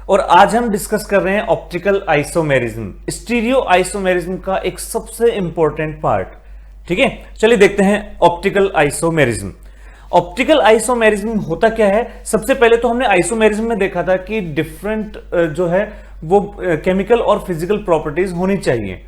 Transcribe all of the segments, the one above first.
और आज हम डिस्कस कर रहे हैं ऑप्टिकल आइसोमेरिज्म, स्टीरियो आइसोमेरिज्म का एक सबसे इंपॉर्टेंट पार्ट। ठीक है, चलिए देखते हैं ऑप्टिकल आइसोमेरिज्म। ऑप्टिकल आइसोमेरिज्म होता क्या है? सबसे पहले तो हमने आइसोमेरिज्म में देखा था कि डिफरेंट जो है वो केमिकल और फिजिकल प्रॉपर्टीज होनी चाहिए।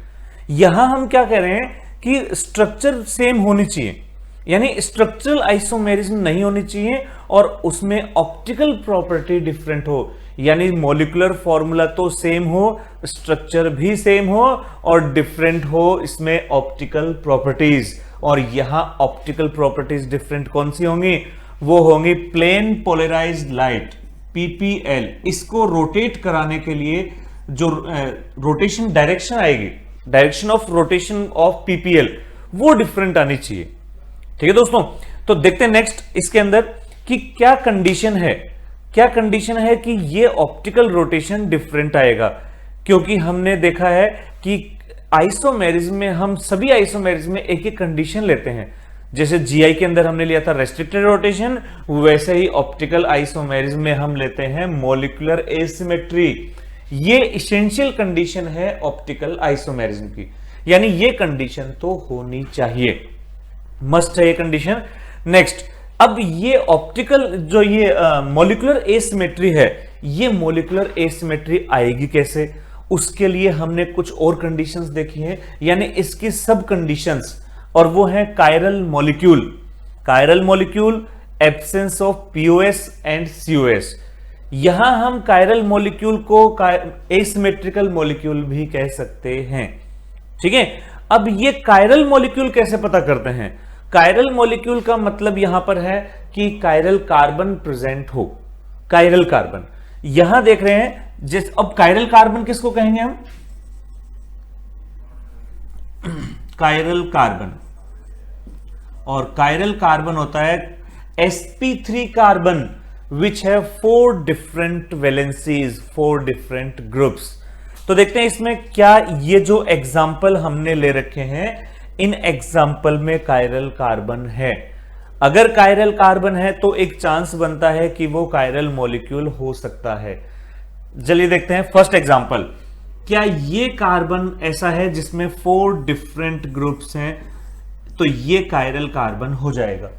यहां हम क्या कह रहे हैं कि स्ट्रक्चर सेम होनी चाहिए, यानी स्ट्रक्चरल आइसोमेरिज्म नहीं होनी चाहिए और उसमें ऑप्टिकल प्रॉपर्टी डिफरेंट हो, यानी मॉलिक्यूलर फॉर्मूला तो सेम हो, स्ट्रक्चर भी सेम हो और डिफरेंट हो इसमें ऑप्टिकल प्रॉपर्टीज। और यहां ऑप्टिकल प्रॉपर्टीज डिफरेंट कौन सी होंगी? वो होंगी प्लेन पोलराइज्ड लाइट, पीपीएल। इसको रोटेट कराने के लिए जो रोटेशन डायरेक्शन आएगी, direction of rotation of PPL, वो डिफरेंट आनी चाहिए। ठीक है दोस्तों, तो देखते हैं नेक्स्ट इसके अंदर कि क्या कंडीशन है, क्या कंडीशन है कि ये ऑप्टिकल रोटेशन डिफरेंट आएगा। क्योंकि हमने देखा है कि आइसोमेरिज्म में हम सभी आइसोमेरिज्म में एक एक कंडीशन लेते हैं। जैसे जीआई के अंदर हमने लिया था रेस्ट्रिक्टेड रोटेशन, वैसे ही ऑप्टिकल आइसोमेरिज्म में हम लेते हैं मॉलिक्यूलर एसिमेट्री। ये इसेंशियल कंडीशन है ऑप्टिकल आइसोमेरिज्म की, यानी ये कंडीशन तो होनी चाहिए, मस्ट है ये कंडीशन। नेक्स्ट, अब ये ऑप्टिकल जो ये मॉलिक्यूलर एसिमेट्री है, ये मॉलिक्यूलर एसिमेट्री आएगी कैसे? उसके लिए हमने कुछ और कंडीशंस देखी हैं, यानी इसकी सब कंडीशंस, और वो है chiral molecule, chiral molecule, absence of POS and COS. यहां हम कायरल मॉलिक्यूल को एसिमेट्रिकल मॉलिक्यूल भी कह सकते हैं। ठीक है, अब ये कायरल मॉलिक्यूल कैसे पता करते हैं? कायरल मॉलिक्यूल का मतलब यहां पर है कि कायरल कार्बन प्रेजेंट हो, कायरल कार्बन। यहां देख रहे हैं जिस, अब कायरल कार्बन किसको कहेंगे हम? कायरल कार्बन, और कायरल कार्बन होता है sp3 कार्बन विच है 4 डिफरेंट वैलेंसीज, 4 डिफरेंट ग्रुप्स। तो देखते हैं इसमें क्या, ये जो एग्जाम्पल हमने ले रखे हैं इन एग्जाम्पल में कायरल कार्बन है। अगर कायरल कार्बन है तो एक चांस बनता है कि वो कायरल मॉलिक्यूल हो सकता है। चलिए देखते हैं फर्स्ट एग्जाम्पल। क्या ये कार्बन ऐसा है जिसमें 4 डिफरेंट ग्रुप्स हैं? तो ये कायरल कार्बन हो जाएगा।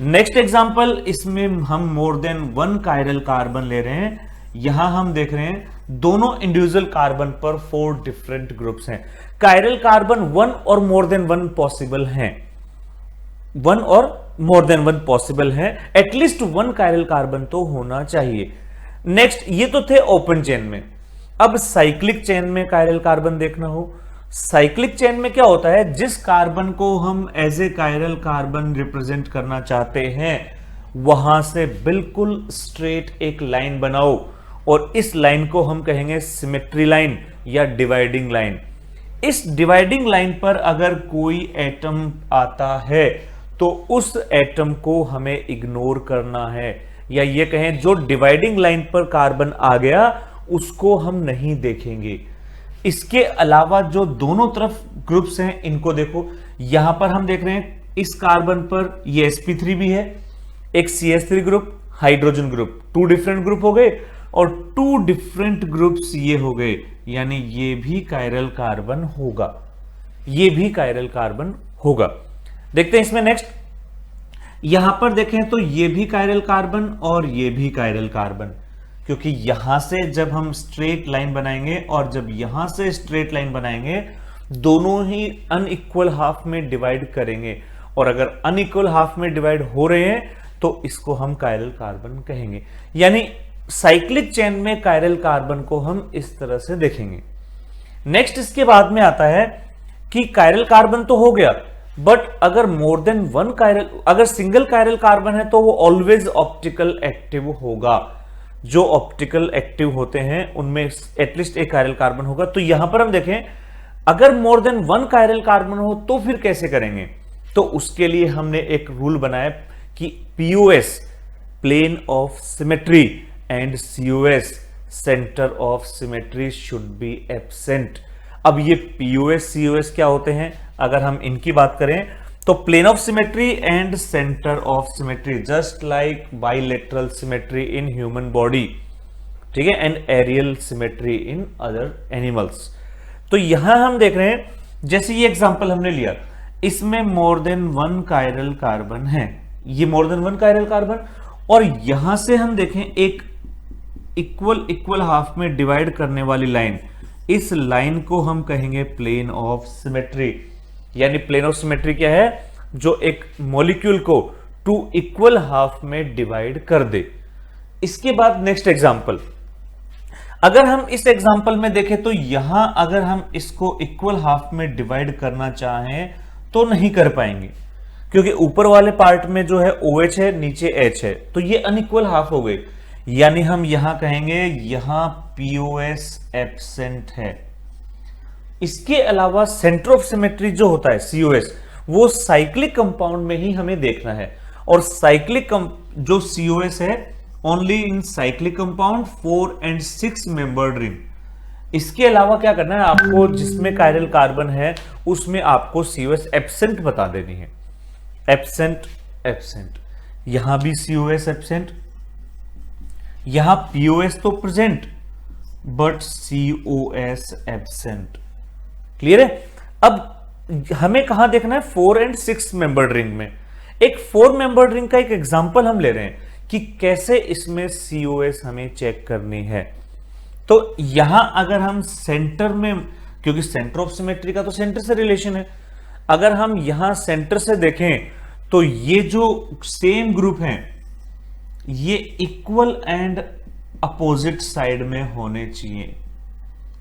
नेक्स्ट एग्जाम्पल, इसमें हम मोर देन 1 कायरल कार्बन ले रहे हैं। यहां हम देख रहे हैं दोनों इंडिविजुअल कार्बन पर 4 डिफरेंट ग्रुप्स हैं। कायरल कार्बन 1 और मोर देन 1 पॉसिबल हैं, 1 और मोर देन 1 पॉसिबल है, एटलीस्ट 1 कायरल कार्बन तो होना चाहिए। नेक्स्ट, ये तो थे ओपन चेन में। अब साइक्लिक चेन में कायरल कार्बन देखना हो, साइक्लिक चेन में क्या होता है? जिस कार्बन को हम as a chiral carbon represent करना चाहते हैं वहां से बिल्कुल स्ट्रेट एक लाइन बनाओ, और इस लाइन को हम कहेंगे सिमेट्री लाइन या डिवाइडिंग लाइन। इस डिवाइडिंग लाइन पर अगर कोई एटम आता है तो उस एटम को हमें इग्नोर करना है, या ये कहें जो डिवाइडिंग लाइन पर कार्बन आ गया उसको हम नहीं देखेंगे। इसके अलावा जो दोनों तरफ ग्रुप्स हैं इनको देखो। यहां पर हम देख रहे हैं इस कार्बन पर ये sp3 भी है, एक CH3 group, hydrogen group, 2 different group हो गए, और 2 डिफरेंट ग्रुप्स ये हो गए, यानी ये भी कायरल कार्बन होगा, ये भी कायरल कार्बन होगा। देखते हैं इसमें नेक्स्ट, यहां पर देखें तो ये भी कायरल कार्बन और ये भी कायरल कार्बन, क्योंकि यहां से जब हम स्ट्रेट लाइन बनाएंगे और जब यहां से स्ट्रेट लाइन बनाएंगे दोनों ही अनइक्वल हाफ में डिवाइड करेंगे, और अगर अनइक्वल हाफ में डिवाइड हो रहे हैं तो इसको हम कायरल कार्बन कहेंगे। यानी साइक्लिक चेन में कायरल कार्बन को हम इस तरह से देखेंगे। नेक्स्ट इसके बाद में आता है कि कायरल कार्बन तो हो गया, बट अगर मोर देन 1 कायरल, अगर सिंगल कायरल कार्बन है तो वो ऑलवेज ऑप्टिकल एक्टिव होगा। जो ऑप्टिकल एक्टिव होते हैं उनमें एटलीस्ट एक कायरल कार्बन होगा। तो यहां पर हम देखें अगर मोर देन 1 कायरल कार्बन हो तो फिर कैसे करेंगे? तो उसके लिए हमने एक रूल बनाया कि POS, plane of symmetry, and COS, centre of symmetry, should be absent. अब ये POS COS क्या होते हैं? अगर हम इनकी बात करें तो plane of symmetry and centre of symmetry, just like bilateral symmetry in human body. ठीक है, and aerial symmetry in other animals. तो यहां हम देख रहे हैं, जैसे ये एग्जांपल हमने लिया, इसमें more than one chiral carbon है, ये more than one chiral carbon, और यहां से हम देखें एक इक्वल हाफ में डिवाइड करने वाली लाइन, इस लाइन को हम कहेंगे प्लेन ऑफ सिमेट्री। यानी प्लेन ऑफ सिमेट्री क्या है? जो एक मॉलिक्यूल को टू इक्वल हाफ में डिवाइड कर दे। इसके बाद नेक्स्ट एग्जांपल, अगर हम इस एग्जांपल में देखें तो यहां अगर हम इसको इक्वल हाफ में डिवाइड करना चाहें तो नहीं कर पाएंगे, क्योंकि ऊपर वाले पार्ट में जो है OH है, नीचे H है, तो ये अनइक्वल हाफ हो गई। यानी हम यहां कहेंगे यहां POS एब्सेंट है। इसके अलावा सेंटर ऑफ सिमेट्री जो होता है COS, वो साइक्लिक कंपाउंड में ही हमें देखना है, और साइक्लिक जो COS है only in cyclic compound 4 and 6 membered ring. इसके अलावा क्या करना है आपको, जिसमें कायरल कार्बन है उसमें आपको COS एब्सेंट बता देनी है। एब्सेंट एब्सेंट, यहां भी COS एब्सेंट, यहां POS तो present but COS absent. Clear है? अब हमें कहां देखना है? 4 and 6 मेंबर्ड रिंग में। एक 4 मेंबर्ड रिंग का एक एग्जांपल हम ले रहे हैं कि कैसे इसमें COS हमें चेक करनी है। तो यहां अगर हम सेंटर में, क्योंकि सेंटर ऑफ सिमेट्री का तो सेंटर से रिलेशन है, अगर हम यहां सेंटर से देखें तो ये जो सेम ग्रुप हैं ये इक्वल एंड अपोजिट साइड में होने चाहिए।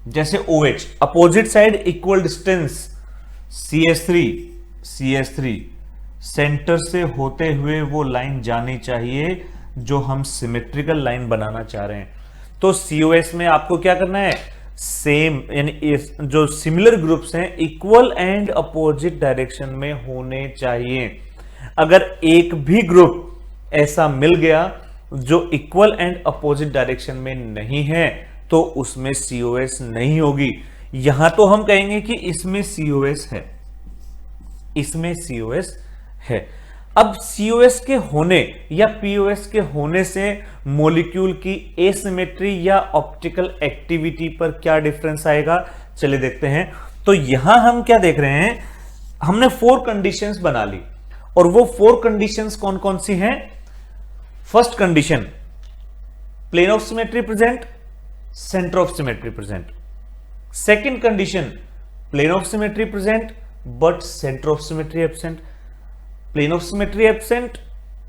जैसे OH opposite side equal distance, CH3 centre से होते हुए वो लाइन जानी चाहिए जो हम सिमेट्रिकल लाइन बनाना चाह रहे हैं। तो COS में आपको क्या करना है? सेम, यानी जो सिमिलर ग्रुप्स हैं इक्वल एंड अपोजिट डायरेक्शन में होने चाहिए। अगर एक भी ग्रुप ऐसा मिल गया जो इक्वल एंड अपोजिट डायरेक्शन में नहीं है तो उसमें COS नहीं होगी। यहां तो हम कहेंगे कि इसमें COS है, इसमें COS है। अब COS के होने या POS के होने से मॉलिक्यूल की एसिमेट्री या ऑप्टिकल एक्टिविटी पर क्या डिफरेंस आएगा, चलिए देखते हैं। तो यहां हम क्या देख रहे हैं, हमने 4 कंडीशंस बना ली, और वो 4 कंडीशंस कौन कौन सी हैं? First condition, plane of symmetry present, centre of symmetry present. Second condition, plane of symmetry present but centre of symmetry absent. Plane of symmetry absent,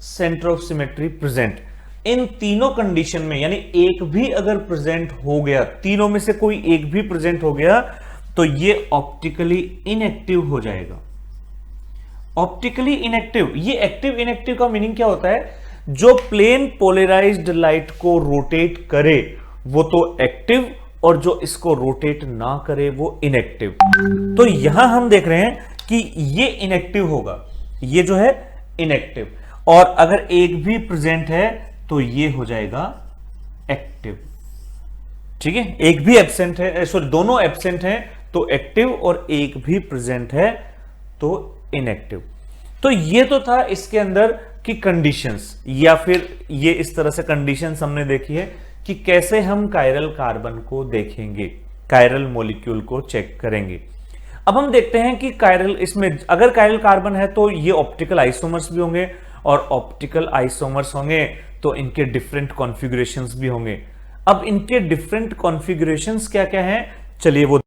centre of symmetry present. इन तीनों condition में, यानी एक भी अगर प्रेजेंट हो गया, तीनों में से कोई एक भी प्रेजेंट हो गया तो ये ऑप्टिकली इनएक्टिव हो जाएगा। ऑप्टिकली इनएक्टिव, ये एक्टिव इनएक्टिव का मीनिंग क्या होता है? जो प्लेन पोलराइज्ड लाइट को रोटेट करे वो तो एक्टिव, और जो इसको रोटेट ना करे वो इनएक्टिव। तो यहां हम देख रहे हैं कि ये इनएक्टिव होगा, ये जो है इनएक्टिव, और अगर एक भी प्रेजेंट है तो ये हो जाएगा एक्टिव। ठीक है, एक भी एब्सेंट है, सॉरी दोनों एब्सेंट हैं तो एक्टिव, और एक भी प्रेजेंट है तो इनएक्टिव। तो ये तो था इसके अंदर की कंडीशंस, या फिर ये इस तरह से कंडीशंस हमने देखी है कि कैसे हम कायरल कार्बन को देखेंगे, कायरल मॉलिक्यूल को चेक करेंगे। अब हम देखते हैं कि कायरल, इसमें अगर कायरल कार्बन है तो ये ऑप्टिकल आइसोमर्स भी होंगे, और ऑप्टिकल आइसोमर्स होंगे तो इनके डिफरेंट कॉन्फ़िगरेशंस भी होंगे। अब इनके डिफरेंट कॉन्फ़िगरेशंस क्या क्या हैं, चलिए वो